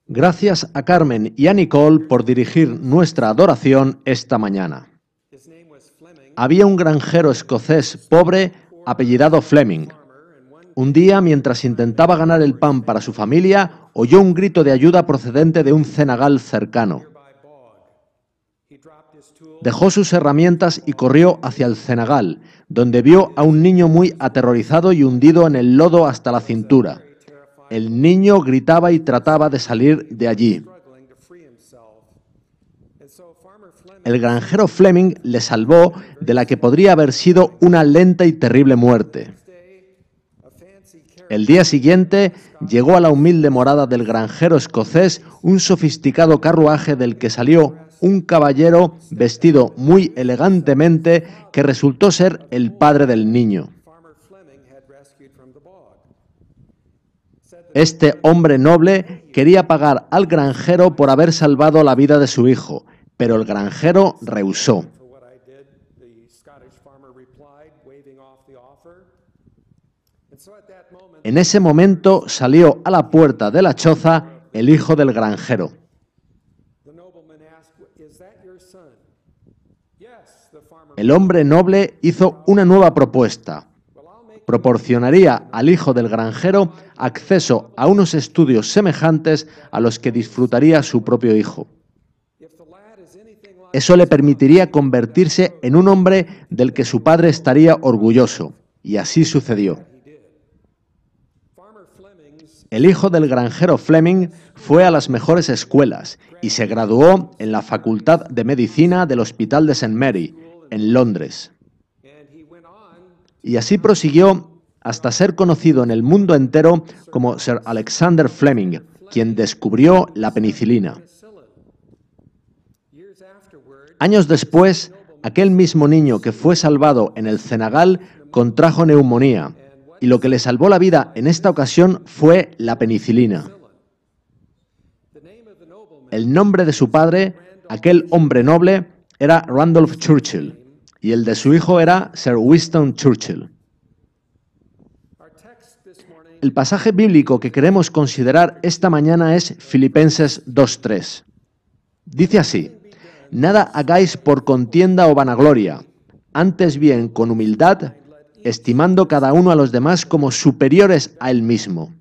Gracias a Carmen y a Nicole por dirigir nuestra adoración esta mañana. Había un granjero escocés pobre apellidado Fleming. Un día, mientras intentaba ganar el pan para su familia, oyó un grito de ayuda procedente de un cenagal cercano. Dejó sus herramientas y corrió hacia el cenagal, donde vio a un niño muy aterrorizado y hundido en el lodo hasta la cintura. El niño gritaba y trataba de salir de allí. El granjero Fleming le salvó de la que podría haber sido una lenta y terrible muerte. El día siguiente llegó a la humilde morada del granjero escocés un sofisticado carruaje del que salió un caballero vestido muy elegantemente que resultó ser el padre del niño. Este hombre noble quería pagar al granjero por haber salvado la vida de su hijo, pero el granjero rehusó. En ese momento salió a la puerta de la choza el hijo del granjero. El hombre noble hizo una nueva propuesta. Proporcionaría al hijo del granjero acceso a unos estudios semejantes a los que disfrutaría su propio hijo. Eso le permitiría convertirse en un hombre del que su padre estaría orgulloso, y así sucedió. El hijo del granjero Fleming fue a las mejores escuelas y se graduó en la Facultad de Medicina del Hospital de St. Mary, en Londres. Y así prosiguió hasta ser conocido en el mundo entero como Sir Alexander Fleming, quien descubrió la penicilina. Años después, aquel mismo niño que fue salvado en el cenagal contrajo neumonía, y lo que le salvó la vida en esta ocasión fue la penicilina. El nombre de su padre, aquel hombre noble, era Randolph Churchill, y el de su hijo era Sir Winston Churchill. El pasaje bíblico que queremos considerar esta mañana es Filipenses 2:3. Dice así: nada hagáis por contienda o vanagloria, antes bien con humildad, estimando cada uno a los demás como superiores a él mismo.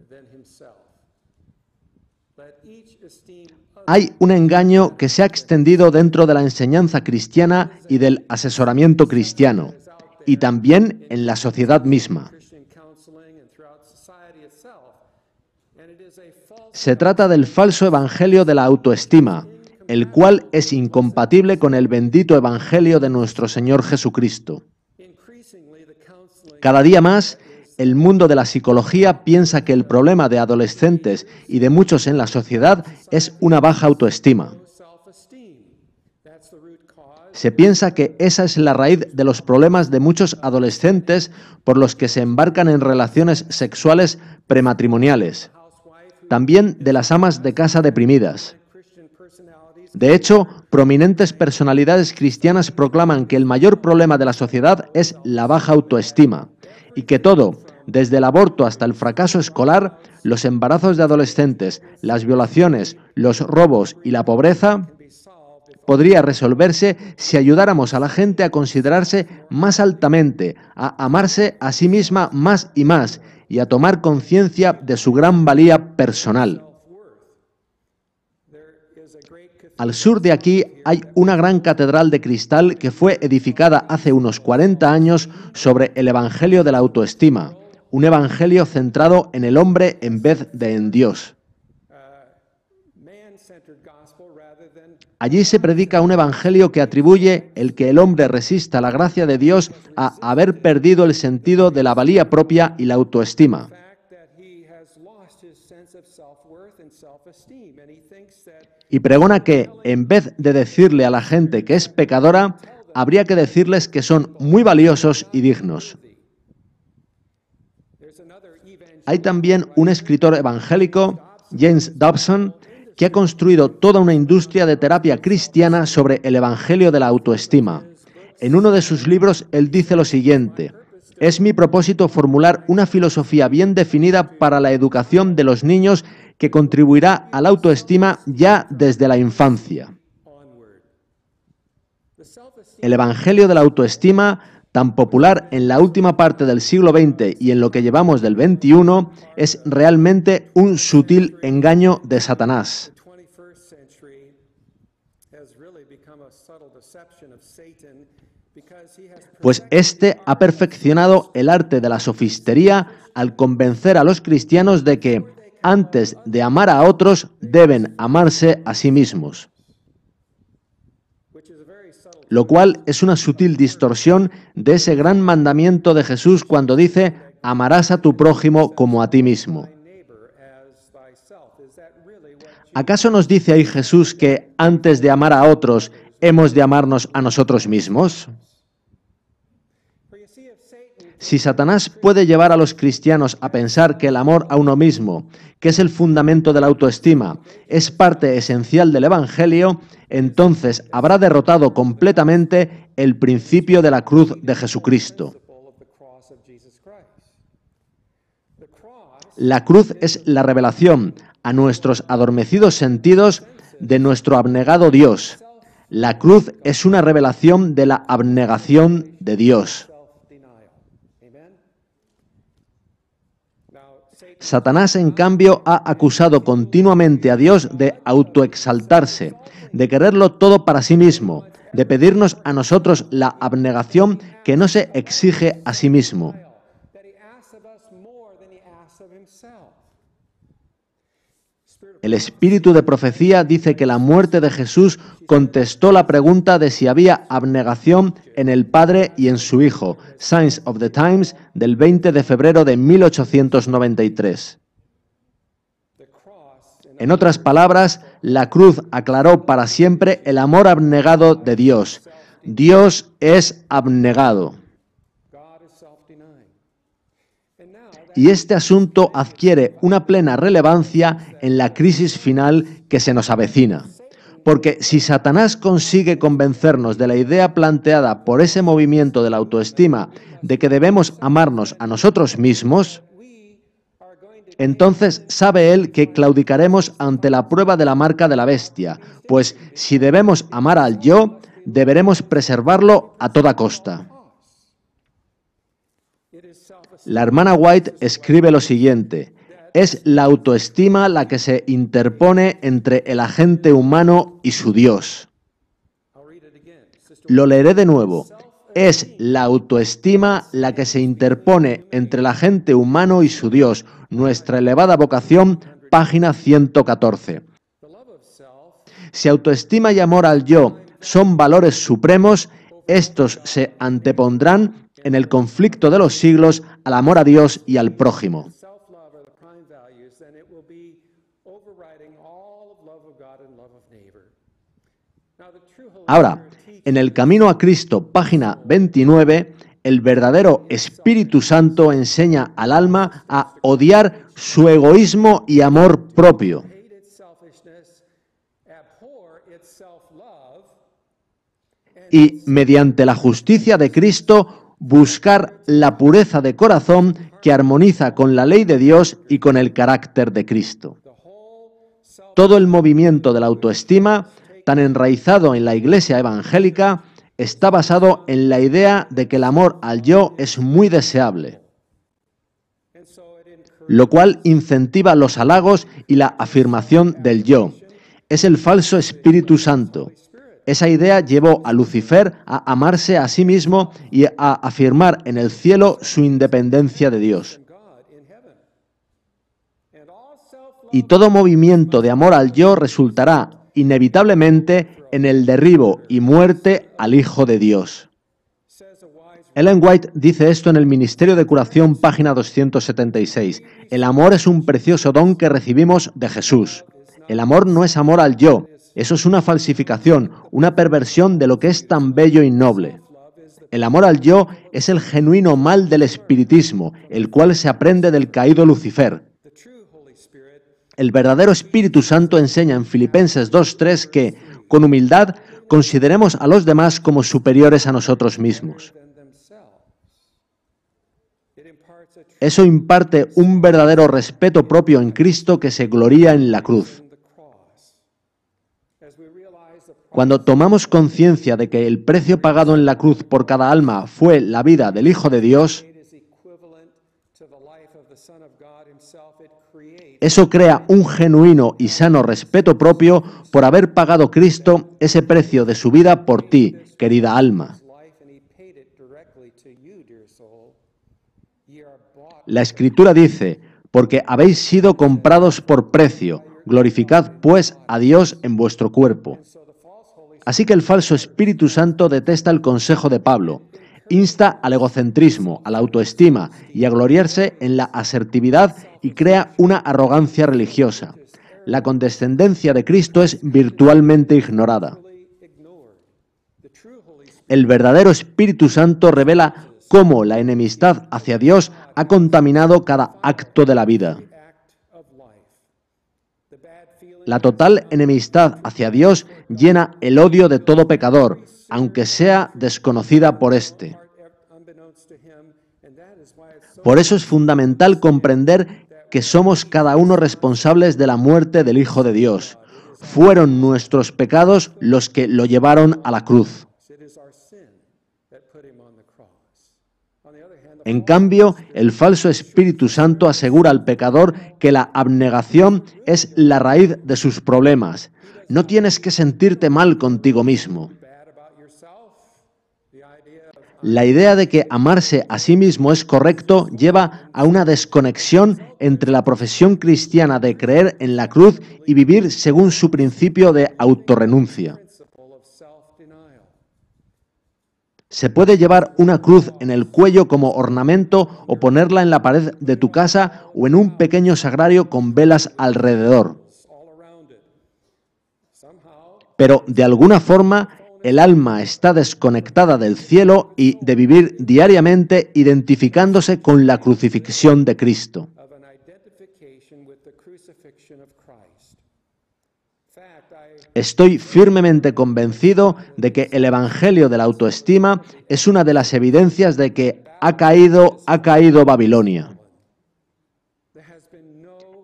Hay un engaño que se ha extendido dentro de la enseñanza cristiana y del asesoramiento cristiano, y también en la sociedad misma. Se trata del falso evangelio de la autoestima, el cual es incompatible con el bendito evangelio de nuestro Señor Jesucristo. Cada día más, el mundo de la psicología piensa que el problema de adolescentes y de muchos en la sociedad es una baja autoestima. Se piensa que esa es la raíz de los problemas de muchos adolescentes por los que se embarcan en relaciones sexuales prematrimoniales. También de las amas de casa deprimidas. De hecho, prominentes personalidades cristianas proclaman que el mayor problema de la sociedad es la baja autoestima y que todo, desde el aborto hasta el fracaso escolar, los embarazos de adolescentes, las violaciones, los robos y la pobreza, podría resolverse si ayudáramos a la gente a considerarse más altamente, a amarse a sí misma más y más y a tomar conciencia de su gran valía personal. Al sur de aquí hay una gran catedral de cristal que fue edificada hace unos 40 años sobre el evangelio de la autoestima, un evangelio centrado en el hombre en vez de en Dios. Allí se predica un evangelio que atribuye el que el hombre resista la gracia de Dios a haber perdido el sentido de la valía propia y la autoestima. Y pregona que, en vez de decirle a la gente que es pecadora, habría que decirles que son muy valiosos y dignos. Hay también un escritor evangélico, James Dobson, que ha construido toda una industria de terapia cristiana sobre el evangelio de la autoestima. En uno de sus libros, él dice lo siguiente: Es mi propósito formular una filosofía bien definida para la educación de los niños que contribuirá a la autoestima ya desde la infancia. El Evangelio de la autoestima, tan popular en la última parte del siglo XX y en lo que llevamos del XXI, es realmente un sutil engaño de Satanás. Pues éste ha perfeccionado el arte de la sofistería al convencer a los cristianos de que, antes de amar a otros, deben amarse a sí mismos. Lo cual es una sutil distorsión de ese gran mandamiento de Jesús cuando dice: amarás a tu prójimo como a ti mismo. ¿Acaso nos dice ahí Jesús que antes de amar a otros hemos de amarnos a nosotros mismos? Si Satanás puede llevar a los cristianos a pensar que el amor a uno mismo, que es el fundamento de la autoestima, es parte esencial del Evangelio, entonces habrá derrotado completamente el principio de la cruz de Jesucristo. La cruz es la revelación a nuestros adormecidos sentidos de nuestro abnegado Dios. La cruz es una revelación de la abnegación de Dios. Satanás, en cambio, ha acusado continuamente a Dios de autoexaltarse, de quererlo todo para sí mismo, de pedirnos a nosotros la abnegación que no se exige a sí mismo. El espíritu de profecía dice que la muerte de Jesús contestó la pregunta de si había abnegación en el Padre y en su Hijo, Signs of the Times, del 20 de febrero de 1893. En otras palabras, la cruz aclaró para siempre el amor abnegado de Dios. Dios es abnegado. Y este asunto adquiere una plena relevancia en la crisis final que se nos avecina. Porque si Satanás consigue convencernos de la idea planteada por ese movimiento de la autoestima de que debemos amarnos a nosotros mismos, entonces sabe él que claudicaremos ante la prueba de la marca de la bestia, pues si debemos amar al yo, deberemos preservarlo a toda costa. La hermana White escribe lo siguiente: es la autoestima la que se interpone entre el agente humano y su Dios. Lo leeré de nuevo. Es la autoestima la que se interpone entre el agente humano y su Dios. Nuestra elevada vocación, página 114. Si autoestima y amor al yo son valores supremos, estos se antepondrán en el conflicto de los siglos al amor a Dios y al prójimo. Ahora, en el Camino a Cristo, página 29, el verdadero Espíritu Santo enseña al alma a odiar su egoísmo y amor propio. Y, mediante la justicia de Cristo, buscar la pureza de corazón que armoniza con la ley de Dios y con el carácter de Cristo. Todo el movimiento de la autoestima, tan enraizado en la Iglesia evangélica, está basado en la idea de que el amor al yo es muy deseable, lo cual incentiva los halagos y la afirmación del yo. Es el falso Espíritu Santo. Esa idea llevó a Lucifer a amarse a sí mismo y a afirmar en el cielo su independencia de Dios. Y todo movimiento de amor al yo resultará inevitablemente en el derribo y muerte al Hijo de Dios. Ellen White dice esto en el Ministerio de Curación, página 276. El amor es un precioso don que recibimos de Jesús. El amor no es amor al yo. Eso es una falsificación, una perversión de lo que es tan bello y noble. El amor al yo es el genuino mal del espiritismo, el cual se aprende del caído Lucifer. El verdadero Espíritu Santo enseña en Filipenses 2:3 que, con humildad, consideremos a los demás como superiores a nosotros mismos. Eso imparte un verdadero respeto propio en Cristo que se gloría en la cruz. Cuando tomamos conciencia de que el precio pagado en la cruz por cada alma fue la vida del Hijo de Dios, eso crea un genuino y sano respeto propio por haber pagado Cristo ese precio de su vida por ti, querida alma. La Escritura dice, porque habéis sido comprados por precio, glorificad pues a Dios en vuestro cuerpo. Así que el falso Espíritu Santo detesta el consejo de Pablo, insta al egocentrismo, a la autoestima y a gloriarse en la asertividad y crea una arrogancia religiosa. La condescendencia de Cristo es virtualmente ignorada. El verdadero Espíritu Santo revela cómo la enemistad hacia Dios ha contaminado cada acto de la vida. La total enemistad hacia Dios llena el odio de todo pecador, aunque sea desconocida por éste. Por eso es fundamental comprender que somos cada uno responsables de la muerte del Hijo de Dios. Fueron nuestros pecados los que lo llevaron a la cruz. En cambio, el falso Espíritu Santo asegura al pecador que la abnegación es la raíz de sus problemas. No tienes que sentirte mal contigo mismo. La idea de que amarse a sí mismo es correcto lleva a una desconexión entre la profesión cristiana de creer en la cruz y vivir según su principio de autorrenuncia. Se puede llevar una cruz en el cuello como ornamento o ponerla en la pared de tu casa o en un pequeño sagrario con velas alrededor. Pero de alguna forma el alma está desconectada del cielo y de vivir diariamente identificándose con la crucifixión de Cristo. Estoy firmemente convencido de que el Evangelio de la autoestima es una de las evidencias de que ha caído Babilonia.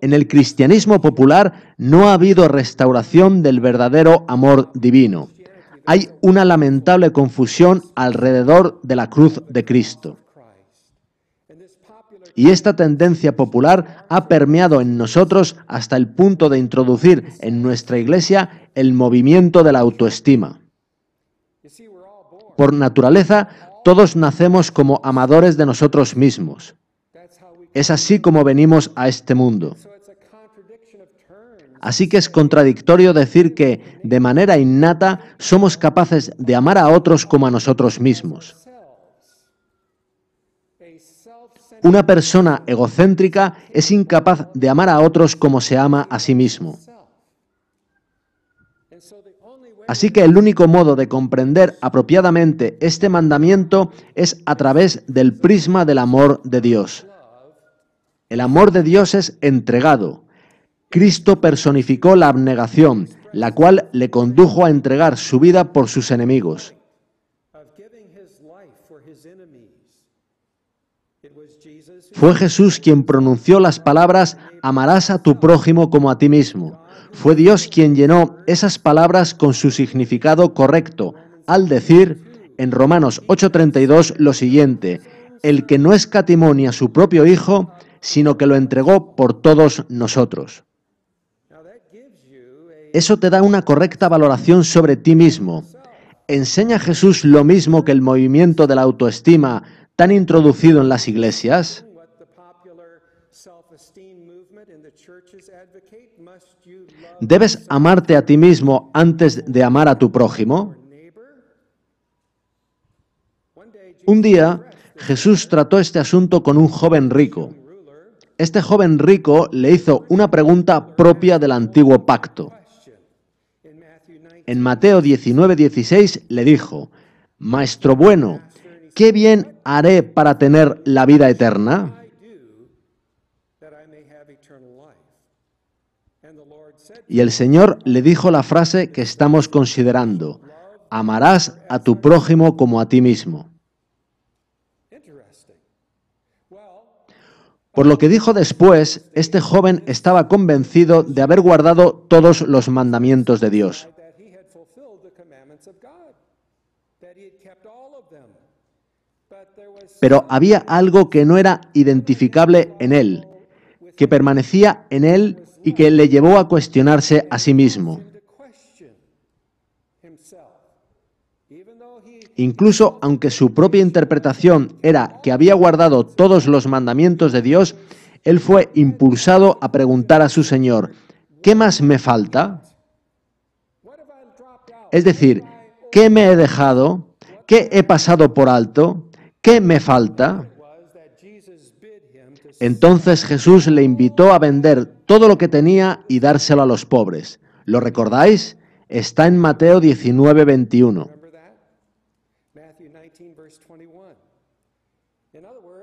En el cristianismo popular no ha habido restauración del verdadero amor divino. Hay una lamentable confusión alrededor de la cruz de Cristo. Y esta tendencia popular ha permeado en nosotros hasta el punto de introducir en nuestra iglesia el movimiento de la autoestima. Por naturaleza, todos nacemos como amadores de nosotros mismos. Es así como venimos a este mundo. Así que es contradictorio decir que, de manera innata, somos capaces de amar a otros como a nosotros mismos. Una persona egocéntrica es incapaz de amar a otros como se ama a sí mismo. Así que el único modo de comprender apropiadamente este mandamiento es a través del prisma del amor de Dios. El amor de Dios es entregado. Cristo personificó la abnegación, la cual le condujo a entregar su vida por sus enemigos. Fue Jesús quien pronunció las palabras «amarás a tu prójimo como a ti mismo». Fue Dios quien llenó esas palabras con su significado correcto, al decir en Romanos 8:32 lo siguiente: «El que no escatimó ni a su propio Hijo, sino que lo entregó por todos nosotros». Eso te da una correcta valoración sobre ti mismo. ¿Enseña Jesús lo mismo que el movimiento de la autoestima tan introducido en las iglesias? ¿Debes amarte a ti mismo antes de amar a tu prójimo? Un día, Jesús trató este asunto con un joven rico. Este joven rico le hizo una pregunta propia del antiguo pacto. En Mateo 19:16 le dijo: «Maestro bueno, ¿qué bien haré para tener la vida eterna?». Y el Señor le dijo la frase que estamos considerando: «Amarás a tu prójimo como a ti mismo». Por lo que dijo después, este joven estaba convencido de haber guardado todos los mandamientos de Dios. Pero había algo que no era identificable en él, que permanecía en él y que le llevó a cuestionarse a sí mismo. Incluso aunque su propia interpretación era que había guardado todos los mandamientos de Dios, él fue impulsado a preguntar a su Señor, ¿qué más me falta? Es decir, ¿qué me he dejado? ¿Qué he pasado por alto? ¿Qué me falta? Entonces Jesús le invitó a vender todo lo que tenía y dárselo a los pobres. ¿Lo recordáis? Está en Mateo 19:21.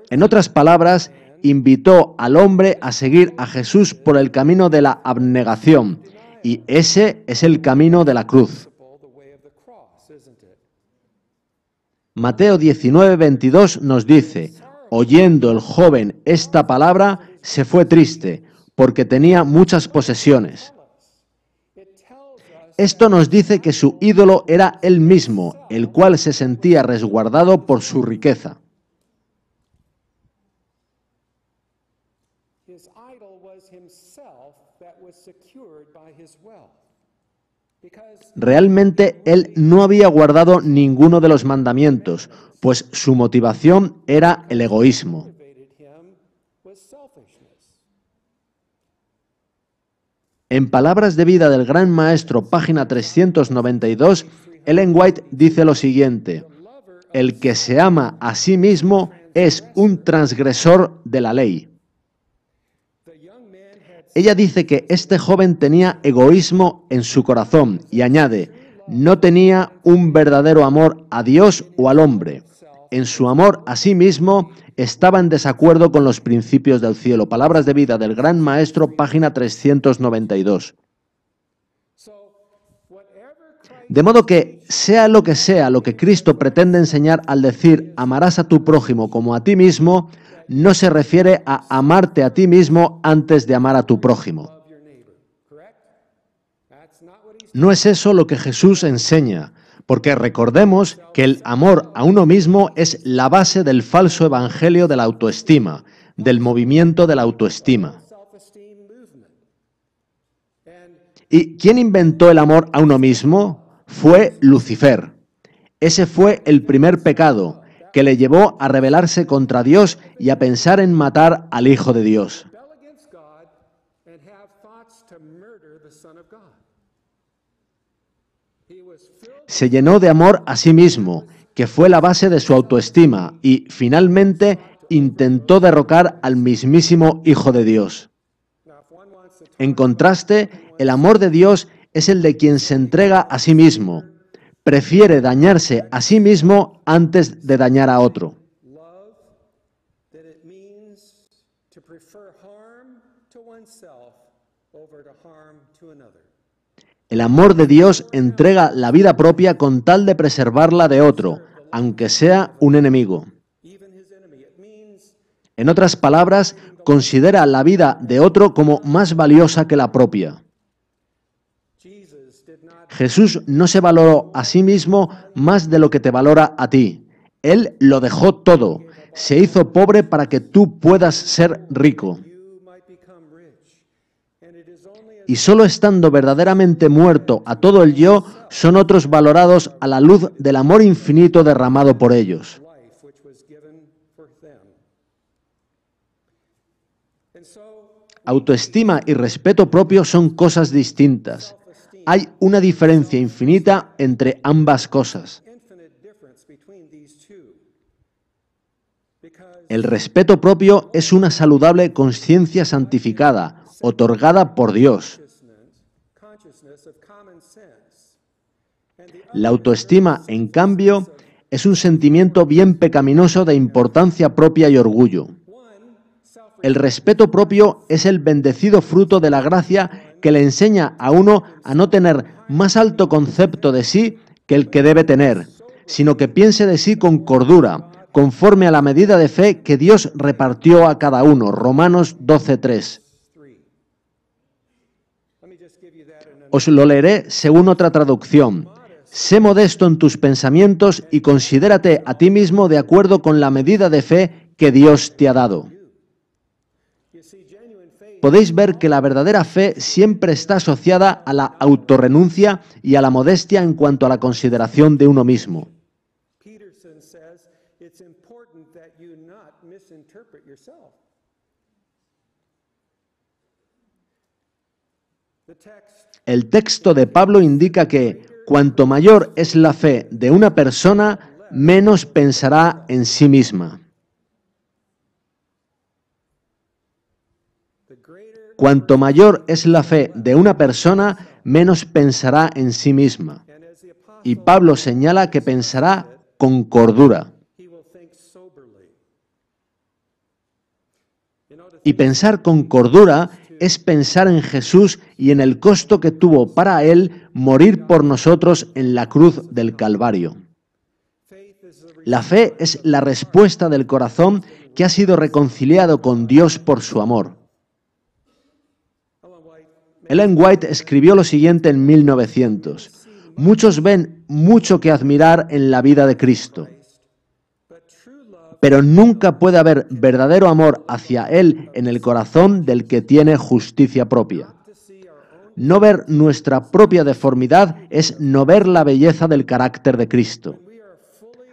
En otras palabras, invitó al hombre a seguir a Jesús por el camino de la abnegación, y ese es el camino de la cruz. Mateo 19:22 nos dice, oyendo el joven esta palabra, se fue triste, porque tenía muchas posesiones. Esto nos dice que su ídolo era él mismo, el cual se sentía resguardado por su riqueza. Realmente él no había guardado ninguno de los mandamientos, pues su motivación era el egoísmo. En Palabras de vida del Gran Maestro, página 392, Ellen White dice lo siguiente: el que se ama a sí mismo es un transgresor de la ley. Ella dice que este joven tenía egoísmo en su corazón y añade, no tenía un verdadero amor a Dios o al hombre. En su amor a sí mismo estaba en desacuerdo con los principios del cielo. Palabras de vida del Gran Maestro, página 392. De modo que, sea lo que Cristo pretende enseñar al decir amarás a tu prójimo como a ti mismo, no se refiere a amarte a ti mismo antes de amar a tu prójimo. No es eso lo que Jesús enseña, porque recordemos que el amor a uno mismo es la base del falso evangelio de la autoestima, del movimiento de la autoestima. ¿Y quién inventó el amor a uno mismo? Fue Lucifer. Ese fue el primer pecado, que le llevó a rebelarse contra Dios y a pensar en matar al Hijo de Dios. Se llenó de amor a sí mismo, que fue la base de su autoestima, y finalmente intentó derrocar al mismísimo Hijo de Dios. En contraste, el amor de Dios es el de quien se entrega a sí mismo. Prefiere dañarse a sí mismo antes de dañar a otro. El amor de Dios entrega la vida propia con tal de preservarla de otro, aunque sea un enemigo. En otras palabras, considera la vida de otro como más valiosa que la propia. Jesús no se valoró a sí mismo más de lo que te valora a ti. Él lo dejó todo. Se hizo pobre para que tú puedas ser rico. Y solo estando verdaderamente muerto a todo el yo, son otros valorados a la luz del amor infinito derramado por ellos. Autoestima y respeto propio son cosas distintas. Hay una diferencia infinita entre ambas cosas. El respeto propio es una saludable conciencia santificada, otorgada por Dios. La autoestima, en cambio, es un sentimiento bien pecaminoso de importancia propia y orgullo. El respeto propio es el bendecido fruto de la gracia que le enseña a uno a no tener más alto concepto de sí que el que debe tener, sino que piense de sí con cordura, conforme a la medida de fe que Dios repartió a cada uno. Romanos 12:3. Os lo leeré según otra traducción. Sé modesto en tus pensamientos y considérate a ti mismo de acuerdo con la medida de fe que Dios te ha dado. Podéis ver que la verdadera fe siempre está asociada a la autorrenuncia y a la modestia en cuanto a la consideración de uno mismo. El texto de Pablo indica que cuanto mayor es la fe de una persona, menos pensará en sí misma. Cuanto mayor es la fe de una persona, menos pensará en sí misma. Y Pablo señala que pensará con cordura. Y pensar con cordura es pensar en Jesús y en el costo que tuvo para Él morir por nosotros en la cruz del Calvario. La fe es la respuesta del corazón que ha sido reconciliado con Dios por su amor. Ellen White escribió lo siguiente en 1900. Muchos ven mucho que admirar en la vida de Cristo, pero nunca puede haber verdadero amor hacia Él en el corazón del que tiene justicia propia. No ver nuestra propia deformidad es no ver la belleza del carácter de Cristo.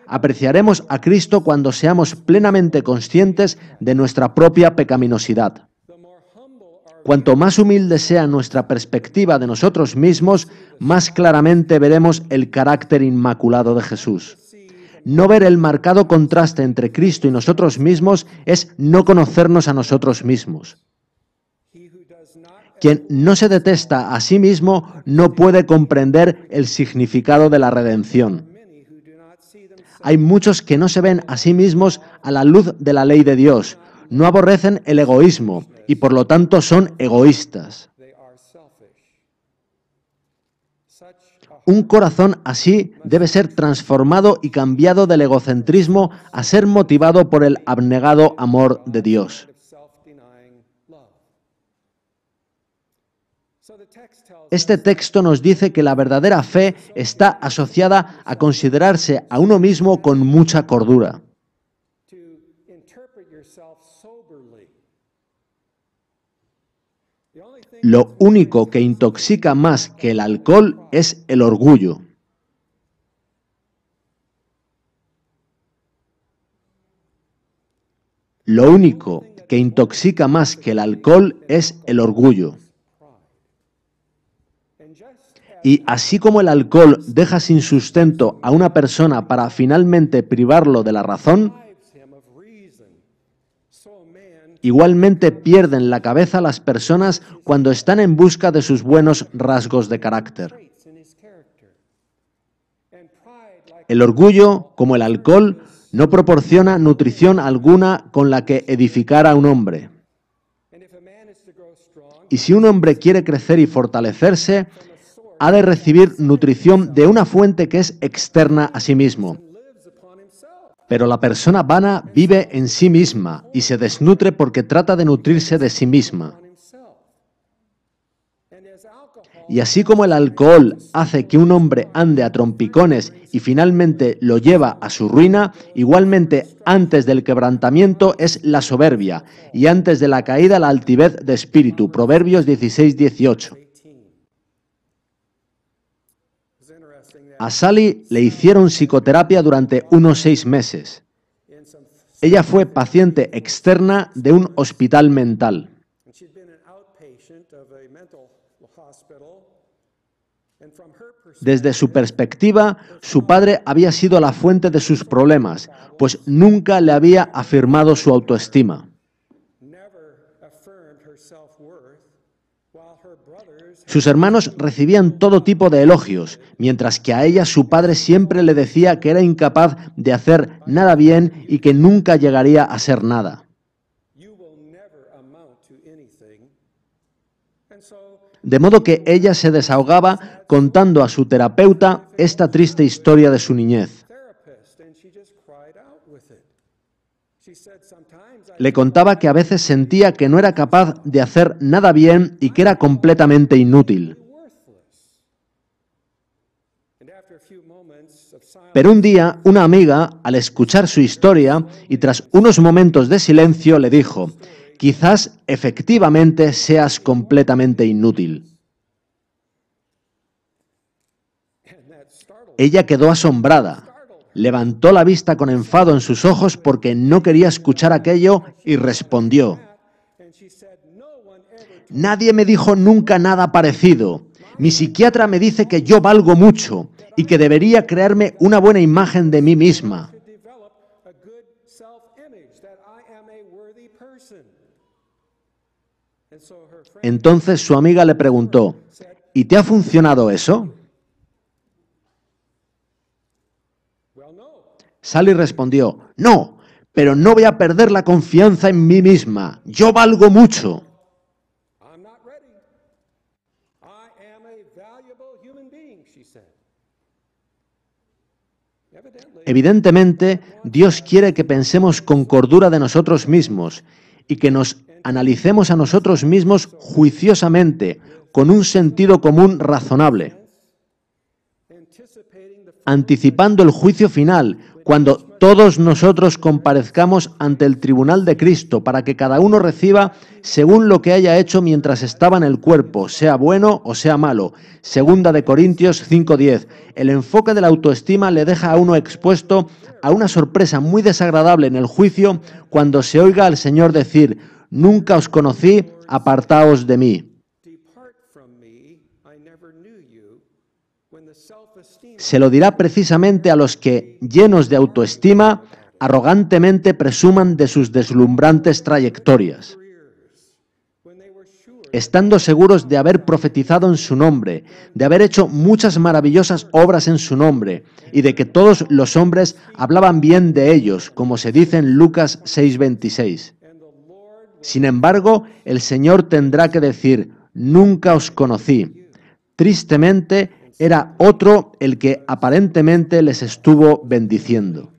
Apreciaremos a Cristo cuando seamos plenamente conscientes de nuestra propia pecaminosidad. Cuanto más humilde sea nuestra perspectiva de nosotros mismos, más claramente veremos el carácter inmaculado de Jesús. No ver el marcado contraste entre Cristo y nosotros mismos es no conocernos a nosotros mismos. Quien no se detesta a sí mismo no puede comprender el significado de la redención. Hay muchos que no se ven a sí mismos a la luz de la ley de Dios, no aborrecen el egoísmo y por lo tanto son egoístas. Un corazón así debe ser transformado y cambiado del egocentrismo a ser motivado por el abnegado amor de Dios. Este texto nos dice que la verdadera fe está asociada a considerarse a uno mismo con mucha cordura. Lo único que intoxica más que el alcohol es el orgullo. Lo único que intoxica más que el alcohol es el orgullo. Y así como el alcohol deja sin sustento a una persona para finalmente privarlo de la razón, igualmente pierden la cabeza las personas cuando están en busca de sus buenos rasgos de carácter. El orgullo, como el alcohol, no proporciona nutrición alguna con la que edificar a un hombre. Y si un hombre quiere crecer y fortalecerse, ha de recibir nutrición de una fuente que es externa a sí mismo. Pero la persona vana vive en sí misma y se desnutre porque trata de nutrirse de sí misma. Y así como el alcohol hace que un hombre ande a trompicones y finalmente lo lleva a su ruina, igualmente antes del quebrantamiento es la soberbia y antes de la caída la altivez de espíritu. Proverbios 16:18. A Sally le hicieron psicoterapia durante unos 6 meses. Ella fue paciente externa de un hospital mental. Desde su perspectiva, su padre había sido la fuente de sus problemas, pues nunca le había afirmado su autoestima. Sus hermanos recibían todo tipo de elogios, mientras que a ella su padre siempre le decía que era incapaz de hacer nada bien y que nunca llegaría a ser nada. De modo que ella se desahogaba contando a su terapeuta esta triste historia de su niñez. Le contaba que a veces sentía que no era capaz de hacer nada bien y que era completamente inútil. Pero un día, una amiga, al escuchar su historia y tras unos momentos de silencio, le dijo: «Quizás efectivamente seas completamente inútil». Ella quedó asombrada. Levantó la vista con enfado en sus ojos porque no quería escuchar aquello y respondió: «Nadie me dijo nunca nada parecido. Mi psiquiatra me dice que yo valgo mucho y que debería crearme una buena imagen de mí misma». Entonces su amiga le preguntó: «¿Y te ha funcionado eso?». Sally respondió: «No, pero no voy a perder la confianza en mí misma. Yo valgo mucho». Evidentemente, Dios quiere que pensemos con cordura de nosotros mismos y que nos analicemos a nosotros mismos juiciosamente, con un sentido común razonable, anticipando el juicio final, cuando todos nosotros comparezcamos ante el tribunal de Cristo, para que cada uno reciba según lo que haya hecho mientras estaba en el cuerpo, sea bueno o sea malo. Segunda de Corintios 5:10. El enfoque de la autoestima le deja a uno expuesto a una sorpresa muy desagradable en el juicio cuando se oiga al Señor decir: «Nunca os conocí, apartaos de mí». Se lo dirá precisamente a los que, llenos de autoestima, arrogantemente presuman de sus deslumbrantes trayectorias. Estando seguros de haber profetizado en su nombre, de haber hecho muchas maravillosas obras en su nombre, y de que todos los hombres hablaban bien de ellos, como se dice en Lucas 6:26. Sin embargo, el Señor tendrá que decir: «Nunca os conocí». Tristemente, era otro el que aparentemente les estuvo bendiciendo.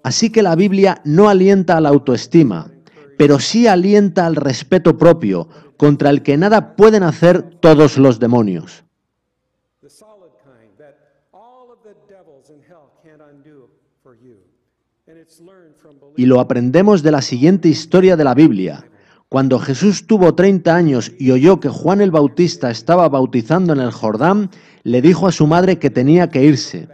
Así que la Biblia no alienta a la autoestima, pero sí alienta al respeto propio, contra el que nada pueden hacer todos los demonios. Y lo aprendemos de la siguiente historia de la Biblia. Cuando Jesús tuvo 30 años y oyó que Juan el Bautista estaba bautizando en el Jordán, le dijo a su madre que tenía que irse.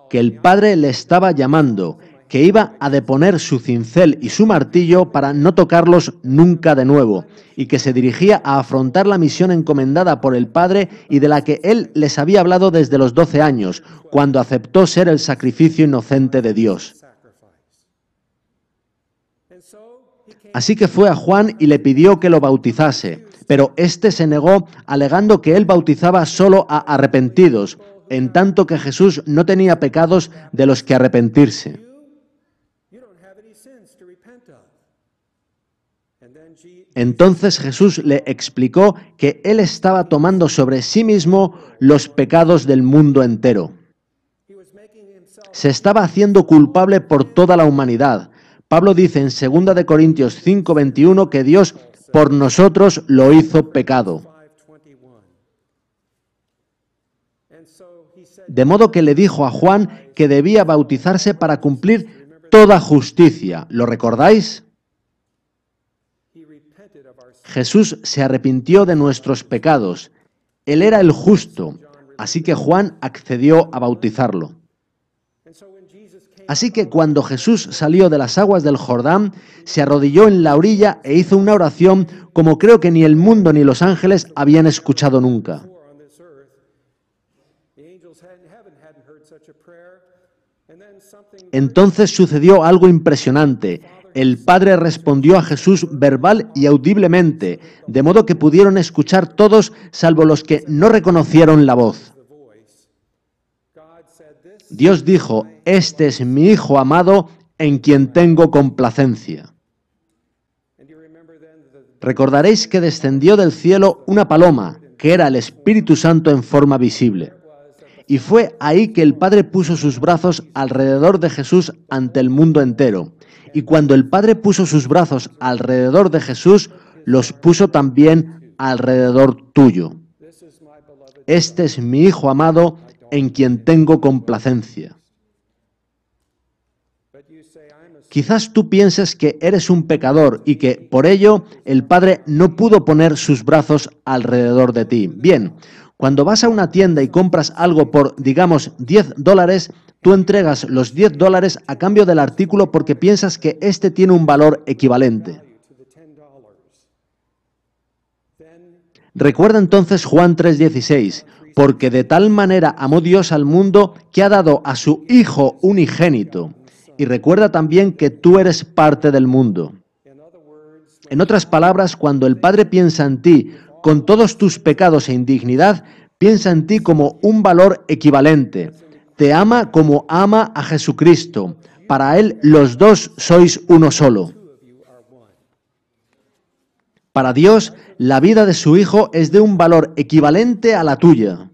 Que el Padre le estaba llamando, que iba a deponer su cincel y su martillo para no tocarlos nunca de nuevo, y que se dirigía a afrontar la misión encomendada por el Padre y de la que él les había hablado desde los 12 años, cuando aceptó ser el sacrificio inocente de Dios. Así que fue a Juan y le pidió que lo bautizase, pero éste se negó, alegando que él bautizaba solo a arrepentidos, en tanto que Jesús no tenía pecados de los que arrepentirse. Entonces Jesús le explicó que él estaba tomando sobre sí mismo los pecados del mundo entero. Se estaba haciendo culpable por toda la humanidad. Pablo dice en 2 de Corintios 5:21 que Dios por nosotros lo hizo pecado. De modo que le dijo a Juan que debía bautizarse para cumplir toda justicia. ¿Lo recordáis? Jesús se arrepintió de nuestros pecados. Él era el justo, así que Juan accedió a bautizarlo. Así que cuando Jesús salió de las aguas del Jordán, se arrodilló en la orilla e hizo una oración como creo que ni el mundo ni los ángeles habían escuchado nunca. Entonces sucedió algo impresionante. El Padre respondió a Jesús verbal y audiblemente, de modo que pudieron escuchar todos, salvo los que no reconocieron la voz. Dios dijo: «Este es mi Hijo amado, en quien tengo complacencia». Recordaréis que descendió del cielo una paloma, que era el Espíritu Santo en forma visible. Y fue ahí que el Padre puso sus brazos alrededor de Jesús ante el mundo entero. Y cuando el Padre puso sus brazos alrededor de Jesús, los puso también alrededor tuyo. Este es mi Hijo amado, en quien tengo complacencia. Quizás tú pienses que eres un pecador y que, por ello, el Padre no pudo poner sus brazos alrededor de ti. Bien, cuando vas a una tienda y compras algo por, digamos, $10, tú entregas los $10 a cambio del artículo porque piensas que este tiene un valor equivalente. Recuerda entonces Juan 3:16, porque de tal manera amó Dios al mundo que ha dado a su Hijo unigénito. Y recuerda también que tú eres parte del mundo. En otras palabras, cuando el Padre piensa en ti con todos tus pecados e indignidad, piensa en ti como un valor equivalente. Te ama como ama a Jesucristo. Para Él los dos sois uno solo. Para Dios, la vida de su Hijo es de un valor equivalente a la tuya.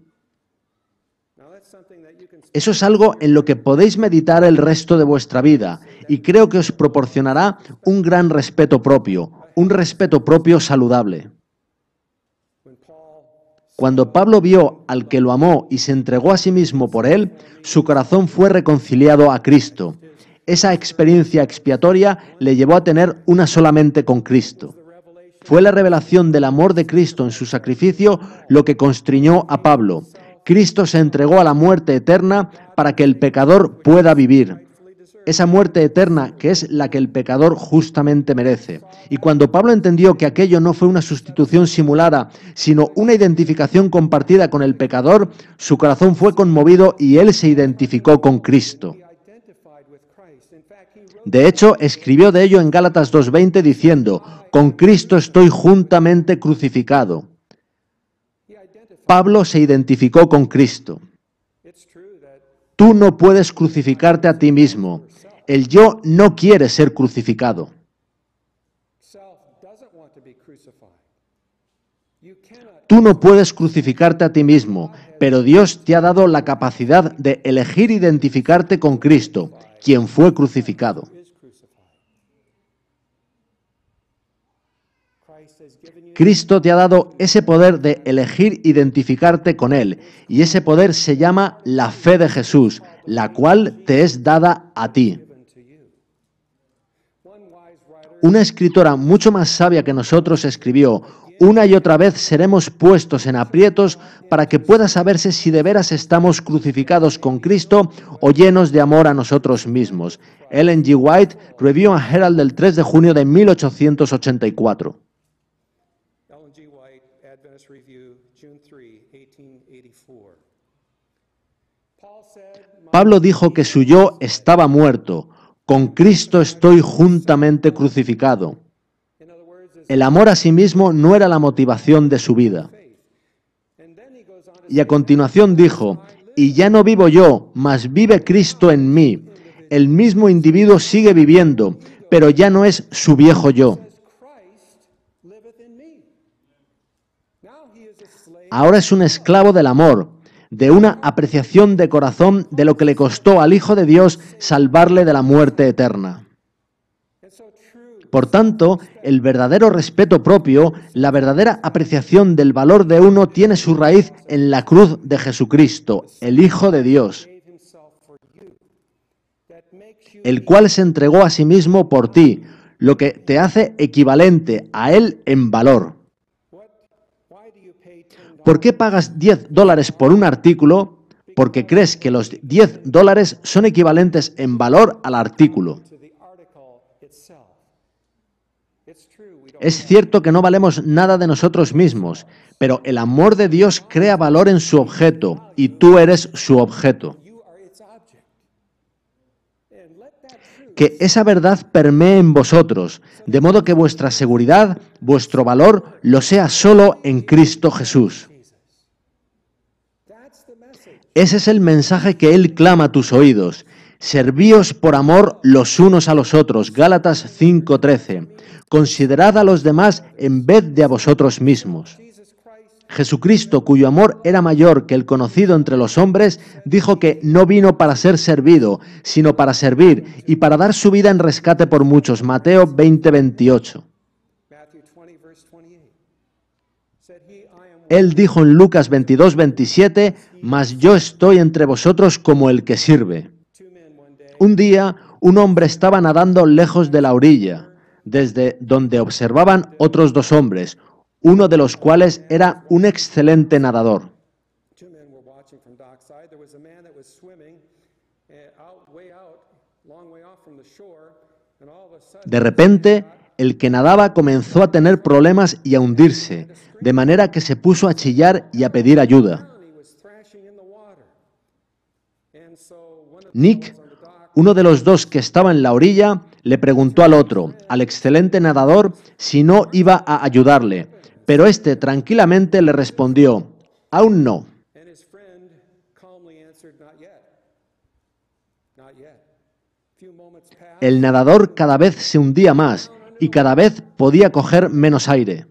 Eso es algo en lo que podéis meditar el resto de vuestra vida y creo que os proporcionará un gran respeto propio, un respeto propio saludable. Cuando Pablo vio al que lo amó y se entregó a sí mismo por él, su corazón fue reconciliado a Cristo. Esa experiencia expiatoria le llevó a tener una sola mente con Cristo. Fue la revelación del amor de Cristo en su sacrificio lo que constriñó a Pablo. Cristo se entregó a la muerte eterna para que el pecador pueda vivir. Esa muerte eterna que es la que el pecador justamente merece. Y cuando Pablo entendió que aquello no fue una sustitución simulada, sino una identificación compartida con el pecador, su corazón fue conmovido y él se identificó con Cristo. De hecho, escribió de ello en Gálatas 2:20 diciendo, con Cristo estoy juntamente crucificado. Pablo se identificó con Cristo. Tú no puedes crucificarte a ti mismo. El yo no quiere ser crucificado. Tú no puedes crucificarte a ti mismo, pero Dios te ha dado la capacidad de elegir identificarte con Cristo, quien fue crucificado. Cristo te ha dado ese poder de elegir identificarte con Él, y ese poder se llama la fe de Jesús, la cual te es dada a ti. Una escritora mucho más sabia que nosotros escribió, una y otra vez seremos puestos en aprietos para que pueda saberse si de veras estamos crucificados con Cristo o llenos de amor a nosotros mismos. Ellen G. White, Review and Herald del 3 de junio de 1884. Pablo dijo que su yo estaba muerto. Con Cristo estoy juntamente crucificado. El amor a sí mismo no era la motivación de su vida. Y a continuación dijo, y ya no vivo yo, mas vive Cristo en mí. El mismo individuo sigue viviendo, pero ya no es su viejo yo. Ahora es un esclavo del amor, de una apreciación de corazón de lo que le costó al Hijo de Dios salvarle de la muerte eterna. Por tanto, el verdadero respeto propio, la verdadera apreciación del valor de uno tiene su raíz en la cruz de Jesucristo, el Hijo de Dios, el cual se entregó a sí mismo por ti, lo que te hace equivalente a Él en valor. ¿Por qué pagas $10 por un artículo? Porque crees que los $10 son equivalentes en valor al artículo. Es cierto que no valemos nada de nosotros mismos, pero el amor de Dios crea valor en su objeto, y tú eres su objeto. Que esa verdad permee en vosotros, de modo que vuestra seguridad, vuestro valor, lo sea solo en Cristo Jesús. Ese es el mensaje que Él clama a tus oídos. Servíos por amor los unos a los otros. Gálatas 5:13. Considerad a los demás en vez de a vosotros mismos. Jesucristo, cuyo amor era mayor que el conocido entre los hombres, dijo que no vino para ser servido, sino para servir y para dar su vida en rescate por muchos. Mateo 20:28. Él dijo en Lucas 22:27, mas yo estoy entre vosotros como el que sirve. Un día, un hombre estaba nadando lejos de la orilla, desde donde observaban otros dos hombres, uno de los cuales era un excelente nadador. De repente, el que nadaba comenzó a tener problemas y a hundirse, de manera que se puso a chillar y a pedir ayuda. Nick, uno de los dos que estaba en la orilla, le preguntó al otro, al excelente nadador, si no iba a ayudarle, pero éste tranquilamente le respondió, aún no. El nadador cada vez se hundía más y cada vez podía coger menos aire.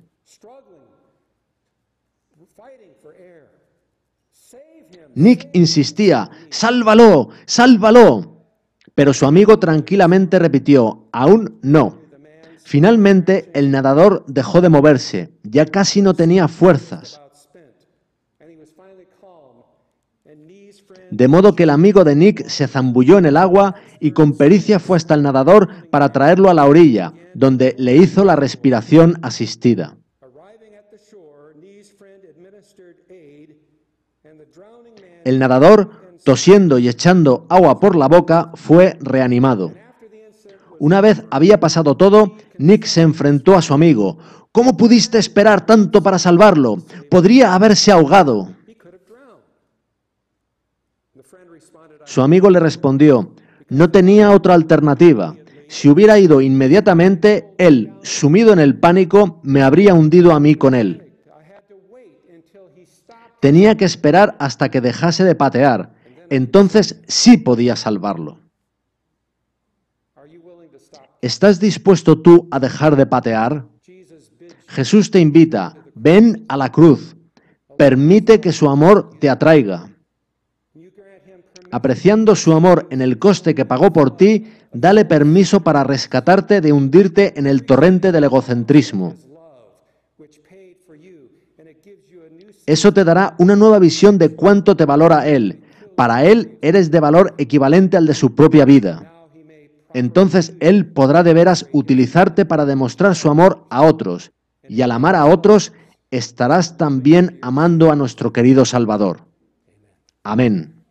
Nick insistía, ¡sálvalo! ¡Sálvalo! Pero su amigo tranquilamente repitió, aún no. Finalmente, el nadador dejó de moverse, ya casi no tenía fuerzas. De modo que el amigo de Nick se zambulló en el agua y con pericia fue hasta el nadador para traerlo a la orilla, donde le hizo la respiración asistida. El nadador, tosiendo y echando agua por la boca, fue reanimado. Una vez había pasado todo, Nick se enfrentó a su amigo. ¿Cómo pudiste esperar tanto para salvarlo? Podría haberse ahogado. Su amigo le respondió, no tenía otra alternativa. Si hubiera ido inmediatamente, él, sumido en el pánico, me habría hundido a mí con él. Tenía que esperar hasta que dejase de patear. Entonces sí podía salvarlo. ¿Estás dispuesto tú a dejar de patear? Jesús te invita, ven a la cruz. Permite que su amor te atraiga. Apreciando su amor en el coste que pagó por ti, dale permiso para rescatarte de hundirte en el torrente del egocentrismo. Eso te dará una nueva visión de cuánto te valora Él. Para Él eres de valor equivalente al de su propia vida. Entonces Él podrá de veras utilizarte para demostrar su amor a otros. Y al amar a otros, estarás también amando a nuestro querido Salvador. Amén.